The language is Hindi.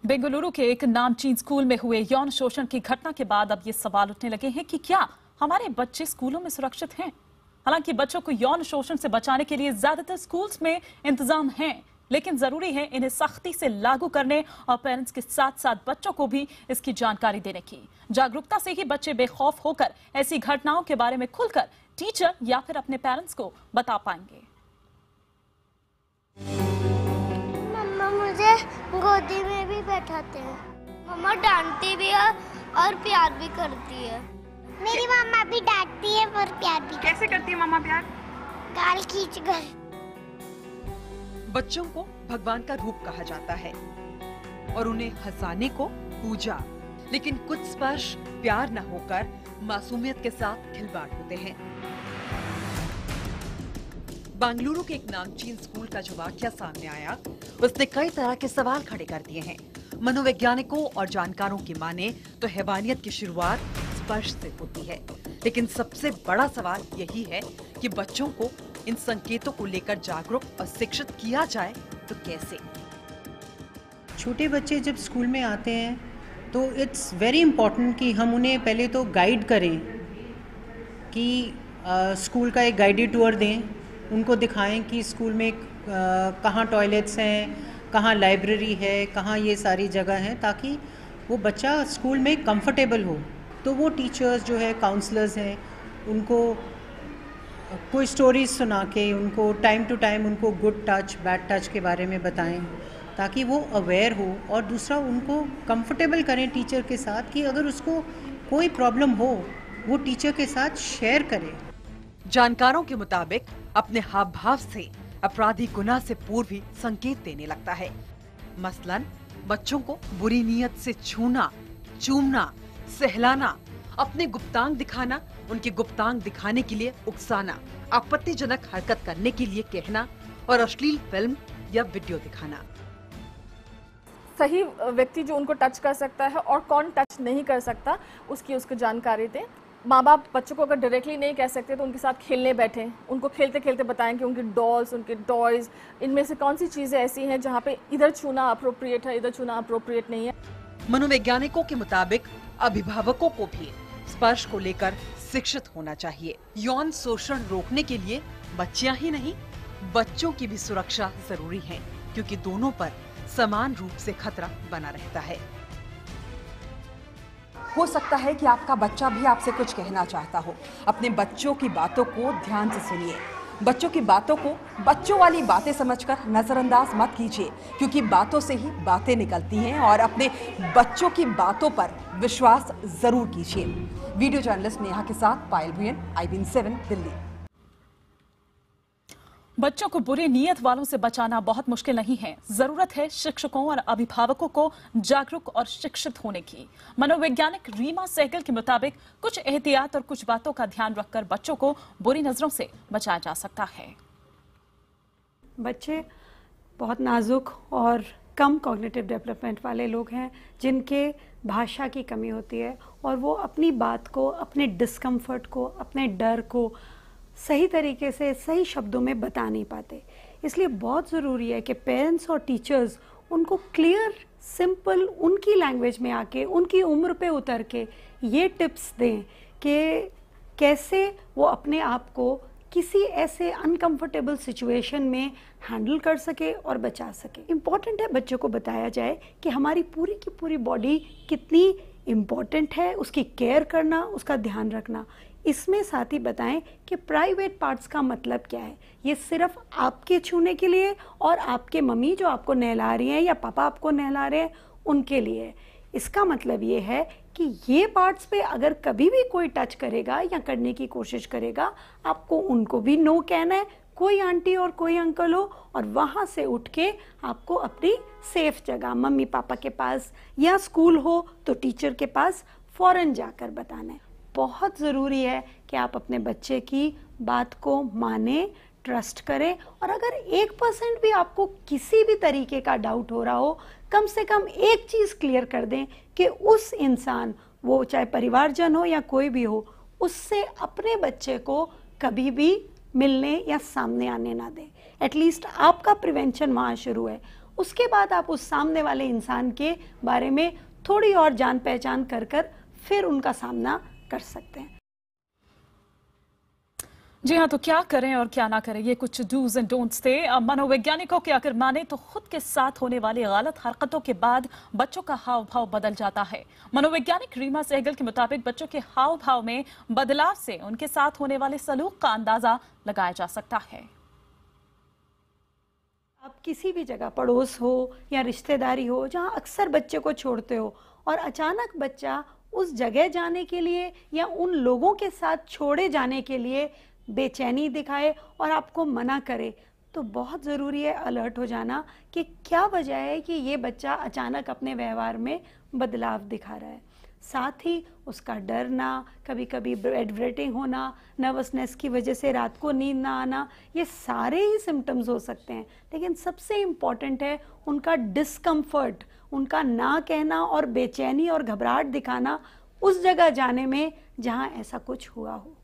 बेंगलुरु के एक नामचीन स्कूल में हुए यौन शोषण की घटना के बाद अब ये सवाल उठने लगे हैं कि क्या हमारे बच्चे स्कूलों में सुरक्षित हैं। हालांकि बच्चों को यौन शोषण से बचाने के लिए ज्यादातर स्कूल्स में इंतजाम हैं, लेकिन जरूरी है इन्हें सख्ती से लागू करने और पेरेंट्स के साथ साथ बच्चों को भी इसकी जानकारी देने की। जागरूकता से ही बच्चे बेखौफ होकर ऐसी घटनाओं के बारे में खुलकर टीचर या फिर अपने पेरेंट्स को बता पाएंगे। मम्मा मुझे गोदी में भी बैठाते हैं। मम्मा डांटती भी है और प्यार भी करती है। मेरी मम्मा भी डांटती है और प्यार भी। कैसे करती है मम्मा प्यार? गाल खींचकर। बच्चों को भगवान का रूप कहा जाता है और उन्हें हंसाने को पूजा, लेकिन कुछ स्पर्श प्यार न होकर मासूमियत के साथ खिलवाड़ होते हैं। बेंगलुरु के एक नामचीन स्कूल का जो वाकया सामने आया, उसने कई तरह के सवाल खड़े कर दिए हैं। मनोवैज्ञानिकों और जानकारों की माने तो हैवानियत की शुरुआत स्पर्श से होती है, लेकिन सबसे बड़ा सवाल यही है कि बच्चों को इन संकेतों को लेकर जागरूक और शिक्षित किया जाए तो कैसे। छोटे बच्चे जब स्कूल में आते हैं तो इट्स वेरी इम्पॉर्टेंट कि हम उन्हें पहले तो गाइड करें कि स्कूल का एक गाइडेड टूर दें, उनको दिखाएं कि स्कूल में कहाँ टॉयलेट्स हैं, कहाँ लाइब्रेरी है, कहाँ ये सारी जगह हैं, ताकि वो बच्चा स्कूल में कंफर्टेबल हो। तो वो टीचर्स जो है, काउंसलर्स हैं, उनको कोई स्टोरीज सुना के उनको टाइम टू टाइम उनको गुड टच बैड टच के बारे में बताएं, ताकि वो अवेयर हो। और दूसरा, उनको कंफर्टेबल करें टीचर के साथ कि अगर उसको कोई प्रॉब्लम हो वो टीचर के साथ शेयर करे। जानकारों के मुताबिक अपने हाव भाव से अपराधी गुनाह से पूर्व ही संकेत देने लगता है। मसलन बच्चों को बुरी नीयत से छूना, चूमना, सहलाना, अपने गुप्तांग दिखाना, उनके गुप्तांग दिखाने के लिए उकसाना, आपत्तिजनक हरकत करने के लिए कहना और अश्लील फिल्म या वीडियो दिखाना। सही व्यक्ति जो उनको टच कर सकता है और कौन टच नहीं कर सकता उसको जानकारी दें। माँ बाप बच्चों को अगर डायरेक्टली नहीं कह सकते तो उनके साथ खेलने बैठें, उनको खेलते खेलते बताएं कि उनके डॉल्स, उनके टॉयज, इनमें से कौन सी चीज़ें ऐसी हैं जहाँ पे इधर छूना अप्रोप्रिएट है, इधर छूना अप्रोप्रिएट नहीं है। मनोवैज्ञानिकों के मुताबिक अभिभावकों को भी स्पर्श को लेकर शिक्षित होना चाहिए। यौन शोषण रोकने के लिए बच्चियां ही नहीं, बच्चों की भी सुरक्षा जरूरी है, क्योंकि दोनों पर समान रूप से खतरा बना रहता है। हो सकता है कि आपका बच्चा भी आपसे कुछ कहना चाहता हो। अपने बच्चों की बातों को ध्यान से सुनिए। बच्चों की बातों को बच्चों वाली बातें समझकर नजरअंदाज मत कीजिए, क्योंकि बातों से ही बातें निकलती हैं। और अपने बच्चों की बातों पर विश्वास जरूर कीजिए। वीडियो जर्नलिस्ट नेहा के साथ पायल भुयन, IBN7 दिल्ली। बच्चों को बुरी नीयत वालों से बचाना बहुत मुश्किल नहीं है। जरूरत है शिक्षकों और अभिभावकों को जागरूक और शिक्षित होने की। मनोवैज्ञानिक रीमा सहगल के मुताबिक कुछ एहतियात और कुछ बातों का ध्यान रखकर बच्चों को बुरी नजरों से बचाया जा सकता है। बच्चे बहुत नाजुक और कम कॉग्निटिव डेवलपमेंट वाले लोग हैं, जिनके भाषा की कमी होती है और वो अपनी बात को, अपने डिस्कम्फर्ट को, अपने डर को सही तरीके से सही शब्दों में बता नहीं पाते। इसलिए बहुत ज़रूरी है कि पेरेंट्स और टीचर्स उनको क्लियर, सिंपल, उनकी लैंग्वेज में आके, उनकी उम्र पे उतर के ये टिप्स दें कि कैसे वो अपने आप को किसी ऐसे अनकंफर्टेबल सिचुएशन में हैंडल कर सके और बचा सके। इम्पॉर्टेंट है बच्चों को बताया जाए कि हमारी पूरी की पूरी बॉडी कितनी इम्पॉर्टेंट है, उसकी केयर करना, उसका ध्यान रखना। इसमें साथ ही बताएं कि प्राइवेट पार्ट्स का मतलब क्या है। ये सिर्फ आपके छूने के लिए और आपके मम्मी जो आपको नहला रही हैं या पापा आपको नहला रहे हैं उनके लिए। इसका मतलब ये है कि ये पार्ट्स पे अगर कभी भी कोई टच करेगा या करने की कोशिश करेगा, आपको उनको भी नो कहना है। कोई आंटी और कोई अंकल हो और वहाँ से उठ के आपको अपनी सेफ जगह, मम्मी पापा के पास या स्कूल हो तो टीचर के पास फ़ौरन जाकर बताना है। बहुत ज़रूरी है कि आप अपने बच्चे की बात को माने, ट्रस्ट करें। और अगर 1% भी आपको किसी भी तरीके का डाउट हो रहा हो, कम से कम एक चीज़ क्लियर कर दें कि उस इंसान, वो चाहे परिवारजन हो या कोई भी हो, उससे अपने बच्चे को कभी भी मिलने या सामने आने ना दें। एटलीस्ट आपका प्रिवेंशन वहाँ शुरू है। उसके बाद आप उस सामने वाले इंसान के बारे में थोड़ी और जान पहचान कर फिर उनका सामना कर सकते हैं। जी हाँ, तो क्या करें और क्या ना करें, ये कुछ डूज एंड डोंट्स थे। मनोवैज्ञानिकों के अगर माने तो खुद के साथ होने वाली गलत हरकतों के बाद बच्चों का हाव भाव बदल जाता है। मनोवैज्ञानिक रीमा सहगल के मुताबिक बच्चों के हाव भाव में बदलाव से उनके साथ होने वाले सलूक का अंदाजा लगाया जा सकता है। आप किसी भी जगह, पड़ोस हो या रिश्तेदारी हो, जहां अक्सर बच्चे को छोड़ते हो और अचानक बच्चा उस जगह जाने के लिए या उन लोगों के साथ छोड़े जाने के लिए बेचैनी दिखाए और आपको मना करे, तो बहुत ज़रूरी है अलर्ट हो जाना कि क्या वजह है कि ये बच्चा अचानक अपने व्यवहार में बदलाव दिखा रहा है। साथ ही उसका डरना, कभी कभी बेड वेटिंग होना, नर्वसनेस की वजह से रात को नींद ना आना, ये सारे ही सिम्टम्स हो सकते हैं। लेकिन सबसे इम्पॉर्टेंट है उनका डिस्कम्फर्ट, उनका ना कहना और बेचैनी और घबराहट दिखाना उस जगह जाने में जहां ऐसा कुछ हुआ हो।